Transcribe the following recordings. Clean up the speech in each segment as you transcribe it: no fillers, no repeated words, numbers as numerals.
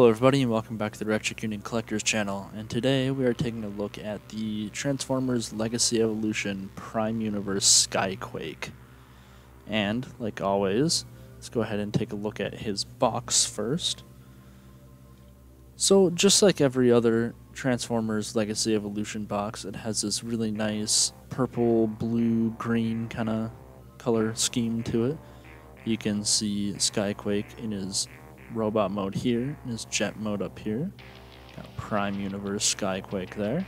Hello everybody and welcome back to the Articulation Collectors channel, and today we are taking a look at the Transformers Legacy Evolution Prime Universe Skyquake. And, like always, let's go ahead and take a look at his box first. So, just like every other Transformers Legacy Evolution box, it has this really nice purple, blue, green kind of color scheme to it. You can see Skyquake in his robot mode here, and his jet mode up here. Got Prime Universe Skyquake there.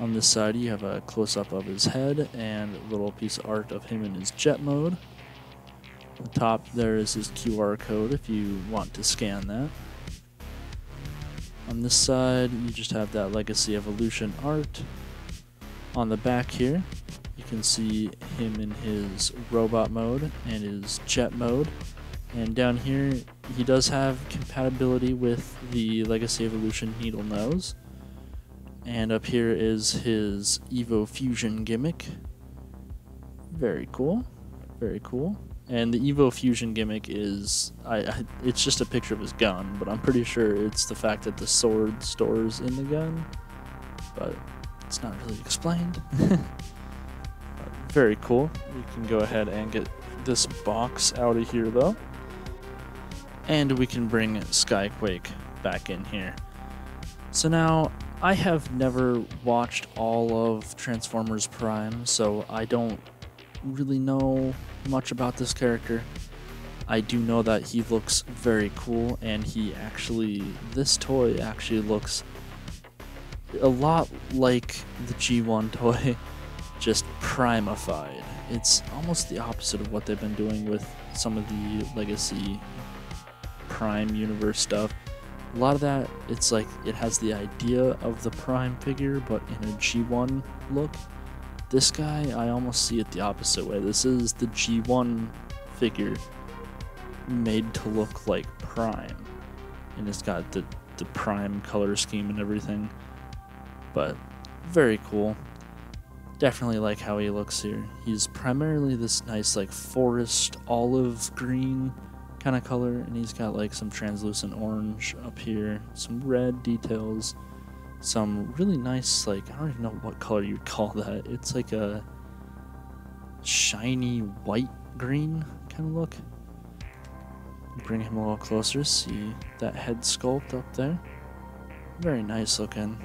On this side you have a close-up of his head and a little piece of art of him in his jet mode. On the top there is his QR code if you want to scan that. On this side you just have that Legacy Evolution art. On the back here you can see him in his robot mode and his jet mode. And down here, he does have compatibility with the Legacy Evolution Needle Nose. And up here is his Evo Fusion gimmick. Very cool. Very cool. And the Evo Fusion gimmick is, it's just a picture of his gun, but I'm pretty sure it's the fact that the sword stores in the gun. But it's not really explained. Very cool. We can go ahead and get this box out of here though. And we can bring Skyquake back in here. So now, I have never watched all of Transformers Prime, so I don't really know much about this character. I do know that he looks very cool, and this toy actually looks a lot like the G1 toy, just primified. It's almost the opposite of what they've been doing with some of the Legacy Prime Universe stuff. A lot of that, it's like it has the idea of the Prime figure, but in a G1 look. This guy, I almost see it the opposite way. This is the G1 figure made to look like Prime, and it's got the Prime color scheme and everything. But very cool. Definitely like how he looks here. He's primarily this nice like forest olive green kind of color, and he's got like some translucent orange up here, some red details, some really nice, like, I don't even know what color you'd call that. It's like a shiny white green kind of look. Bring him a little closer, see that head sculpt up there. Very nice looking.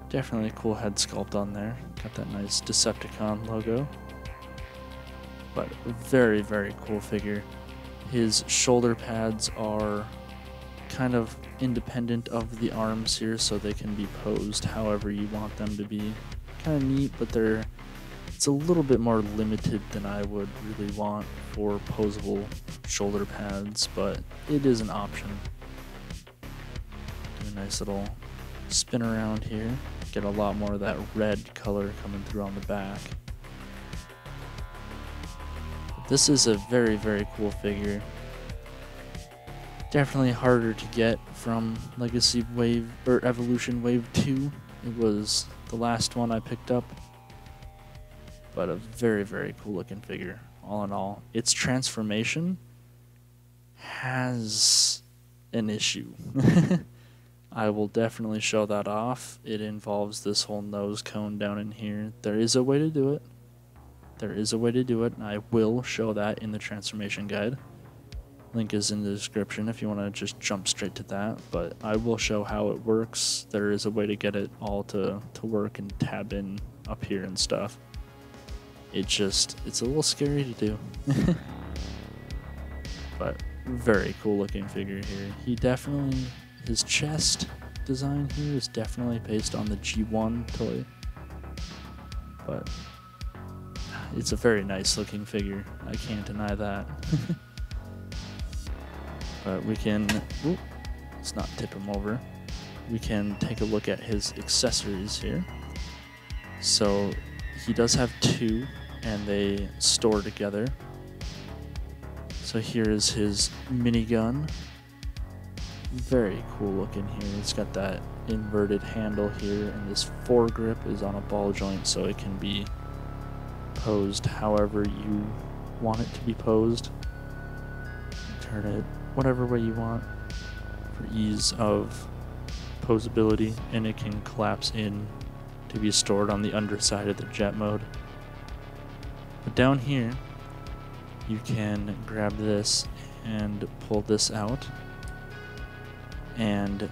Definitely a cool head sculpt on there. Got that nice Decepticon logo. But very, very cool figure. His shoulder pads are kind of independent of the arms here, so they can be posed however you want them to be. Kind of neat, but it's a little bit more limited than I would really want for posable shoulder pads, but it is an option. Do a nice little spin around here. Get a lot more of that red color coming through on the back. This is a very, very cool figure. Definitely harder to get from Legacy Wave or Evolution Wave 2. It was the last one I picked up. But a very, very cool looking figure, all in all. Its transformation has an issue. I will definitely show that off. It involves this whole nose cone down in here. There is a way to do it. There is a way to do it, and I will show that in the transformation guide. Link is in the description if you want to just jump straight to that, but I will show how it works. There is a way to get it all to work and tab in up here and stuff. It's a little scary to do. But very cool looking figure here. His chest design here is definitely based on the G1 toy. But it's a very nice looking figure, I can't deny that. But we can, let's not tip him over. We can take a look at his accessories here. So he does have two, and they store together. So here is his minigun. Very cool looking here. It's got that inverted handle here, and this foregrip is on a ball joint, so it can be posed however you want it to be posed. Turn it whatever way you want for ease of posability, and it can collapse in to be stored on the underside of the jet mode. But down here, you can grab this and pull this out, and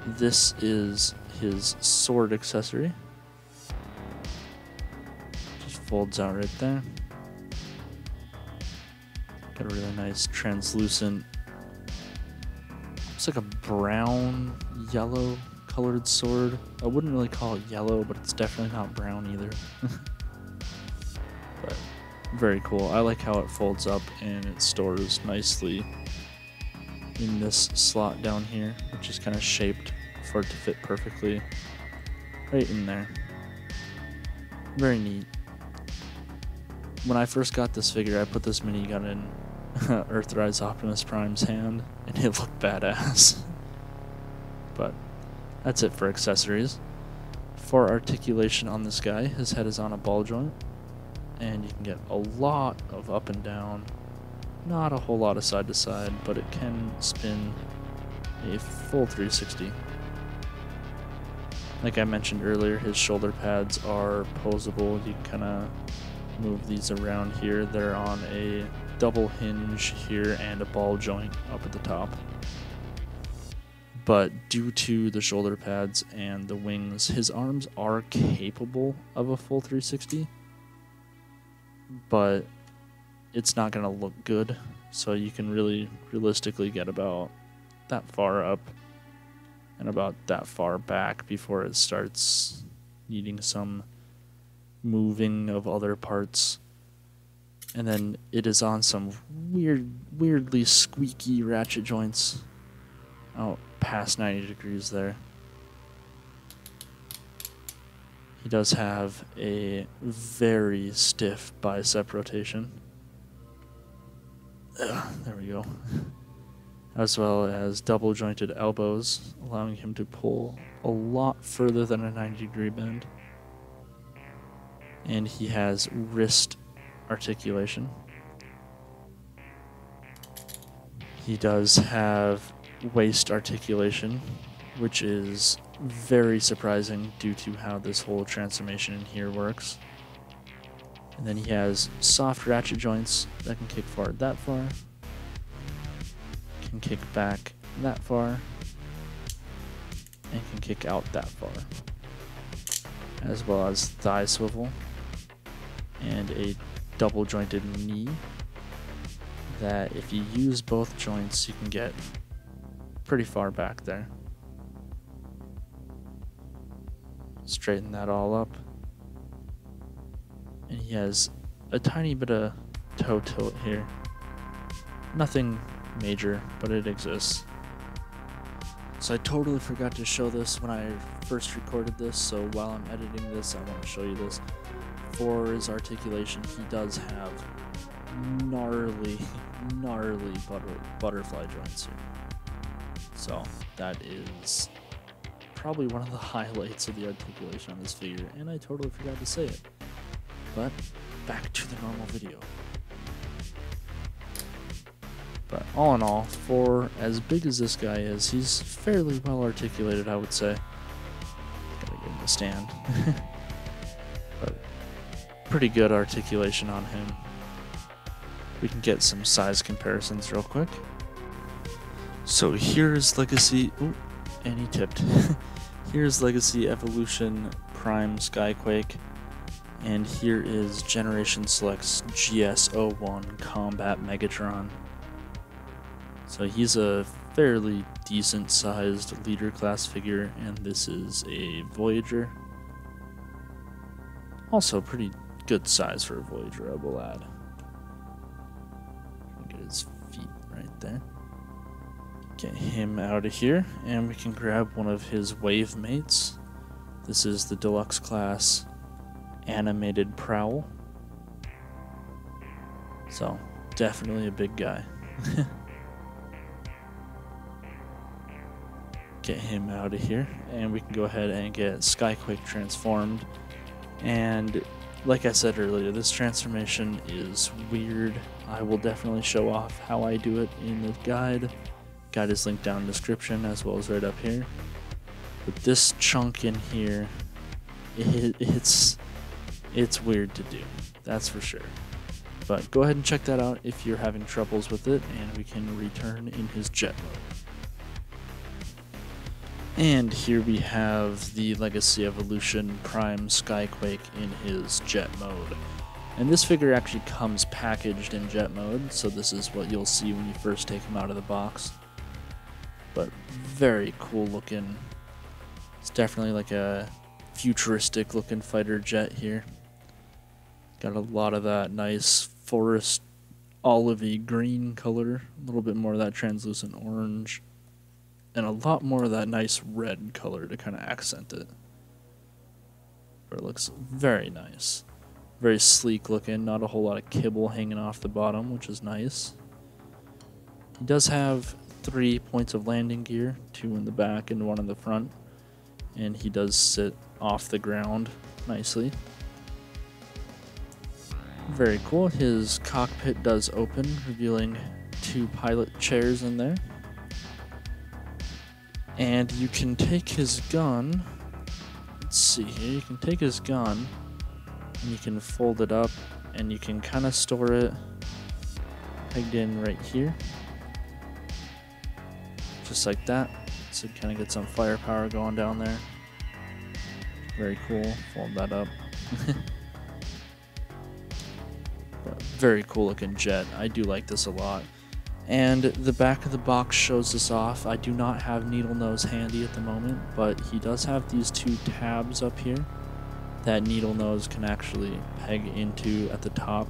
this is his sword accessory. Just folds out right there. Got a really nice translucent, it's like a brown yellow colored sword. I wouldn't really call it yellow, but it's definitely not brown either. But very cool. I like how it folds up and it stores nicely in this slot down here, which is kind of shaped for it to fit perfectly right in there. Very neat. When I first got this figure, I put this minigun in Earthrise Optimus Prime's hand, and it looked badass. But that's it for accessories. For articulation on this guy, his head is on a ball joint, and you can get a lot of up and down, not a whole lot of side to side, but it can spin a full 360. Like I mentioned earlier, his shoulder pads are posable. You can kind of move these around here. They're on a double hinge here and a ball joint up at the top. But due to the shoulder pads and the wings, his arms are capable of a full 360, but it's not going to look good. So you can really realistically get about that far up and about that far back before it starts needing some moving of other parts. And then it is on some weirdly squeaky ratchet joints out past 90 degrees there. He does have a very stiff bicep rotation. There we go. As well as double jointed elbows, allowing him to pull a lot further than a 90-degree bend. And he has wrist articulation. He does have waist articulation, which is very surprising due to how this whole transformation in here works. And then he has soft ratchet joints that can kick forward that far, can kick back that far, and can kick out that far, as well as thigh swivel and a double jointed knee that if you use both joints you can get pretty far back there. Straighten that all up, and he has a tiny bit of toe tilt here. Nothing major, but it exists. So I totally forgot to show this when I first recorded this, so while I'm editing this I want to show you this. For his articulation, he does have gnarly butterfly joints here. So that is probably one of the highlights of the articulation on this figure, and I totally forgot to say it. But back to the normal video. But all in all, for as big as this guy is, he's fairly well articulated, I would say. Gotta get him to stand. But pretty good articulation on him. We can get some size comparisons real quick. So here's Legacy, ooh, and he tipped. Here's Legacy Evolution Prime Skyquake, and here is Generation Select's GS01 Combat Megatron. So he's a fairly decent sized leader class figure, and this is a Voyager. Also pretty good size for a Voyager, I will add. Get his feet right there. Get him out of here, and we can grab one of his wave mates. This is the deluxe class animated Prowl. So definitely a big guy. Get him out of here, and we can go ahead and get Skyquake transformed. And like I said earlier, this transformation is weird. I will definitely show off how I do it in the guide, Got his link down in the description as well as right up here. But this chunk in here, it's weird to do, that's for sure. But go ahead and check that out if you're having troubles with it, and we can return in his jet mode. And here we have the Legacy Evolution Prime Skyquake in his jet mode. And this figure actually comes packaged in jet mode, so this is what you'll see when you first take him out of the box. But very cool looking. It's definitely like a futuristic looking fighter jet here. Got a lot of that nice forest olivey green color, a little bit more of that translucent orange, and a lot more of that nice red color to kind of accent it. But it looks very nice. Very sleek looking, not a whole lot of kibble hanging off the bottom, which is nice. He does have 3 points of landing gear, 2 in the back and 1 in the front, and he does sit off the ground nicely. Very cool. His cockpit does open, revealing 2 pilot chairs in there. And you can take his gun, let's see here, you can take his gun and you can fold it up and you can kind of store it pegged in right here. Just like that. So kind of get some firepower going down there. Very cool. Fold that up. Very cool looking jet. I do like this a lot. And the back of the box shows this off. I do not have Needle Nose handy at the moment, but he does have these 2 tabs up here that Needle Nose can actually peg into at the top.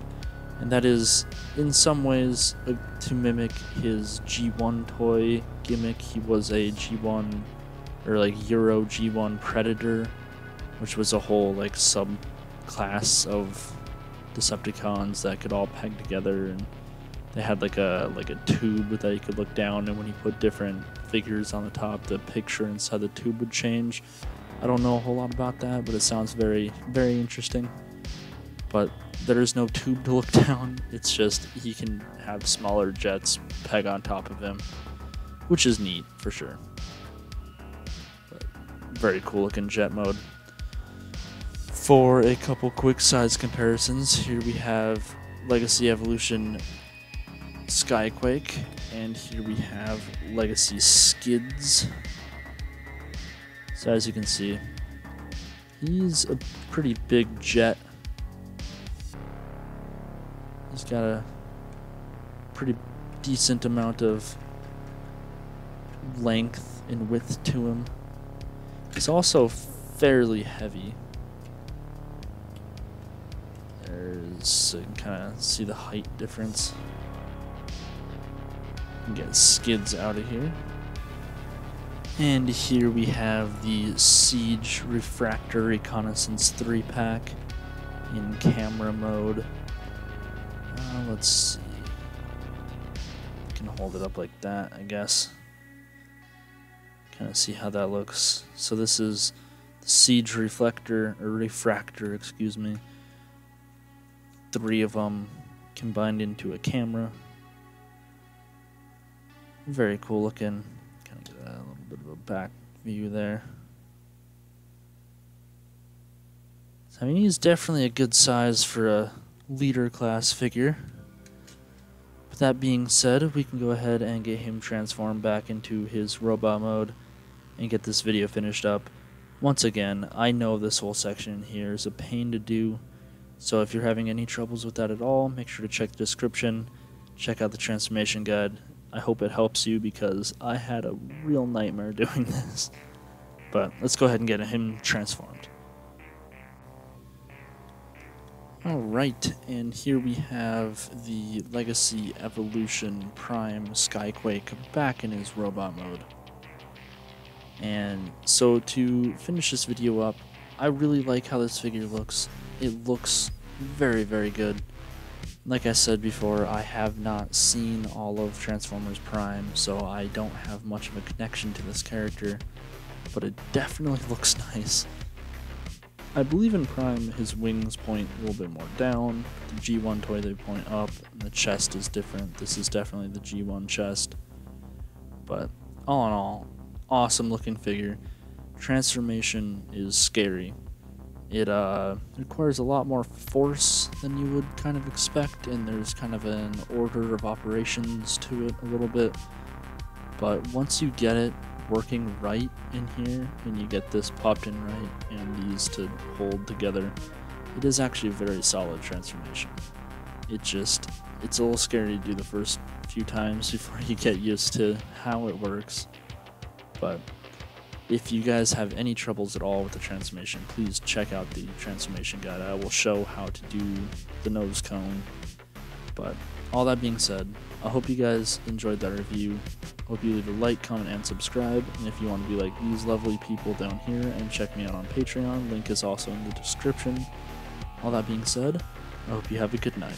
And that is, in some ways, to mimic his G1 toy gimmick. He was a G1, or like Euro G1 Predator, which was a whole like subclass of Decepticons that could all peg together, and they had like a tube that you could look down, and when you put different figures on the top, the picture inside the tube would change. I don't know a whole lot about that, but it sounds very, very interesting. But there is no tube to look down, it's just he can have smaller jets peg on top of him, which is neat for sure. But very cool looking jet mode. For a couple quick size comparisons, here we have Legacy Evolution Skyquake, and here we have Legacy Skids. So as you can see, he's a pretty big jet. He's got a pretty decent amount of length and width to him. He's also fairly heavy. So you can kind of see the height difference. Get Skids out of here. And here we have the Siege Refractor Reconnaissance 3-pack in camera mode. Let's see. I can hold it up like that, I guess. Kind of see how that looks. So this is the Siege Refractor, excuse me. 3 of them combined into a camera. Very cool looking. Kind of get a little bit of a back view there. So, I mean, he's definitely a good size for a leader class figure. With that being said, we can go ahead and get him transformed back into his robot mode and get this video finished up. Once again, I know this whole section here is a pain to do. So if you're having any troubles with that at all, make sure to check the description, check out the transformation guide. I hope it helps you because I had a real nightmare doing this. But let's go ahead and get him transformed. Alright, and here we have the Legacy Evolution Prime Skyquake back in his robot mode. And so to finish this video up, I really like how this figure looks. It looks very, very good. Like I said before, I have not seen all of Transformers Prime, so I don't have much of a connection to this character, but it definitely looks nice. I believe in Prime his wings point a little bit more down, the G1 toy they point up, and the chest is different. This is definitely the G1 chest. But all in all, awesome looking figure. Transformation is scary. It requires a lot more force than you would kind of expect, and there's kind of an order of operations to it a little bit. But once you get it working right in here, and you get this popped in right, and these to hold together, it is actually a very solid transformation. It's a little scary to do the first few times before you get used to how it works. But if you guys have any troubles at all with the transformation, please check out the transformation guide. I will show how to do the nose cone. But all that being said, I hope you guys enjoyed that review. Hope you leave a like, comment, and subscribe. And if you want to be like these lovely people down here and check me out on Patreon, link is also in the description. All that being said, I hope you have a good night.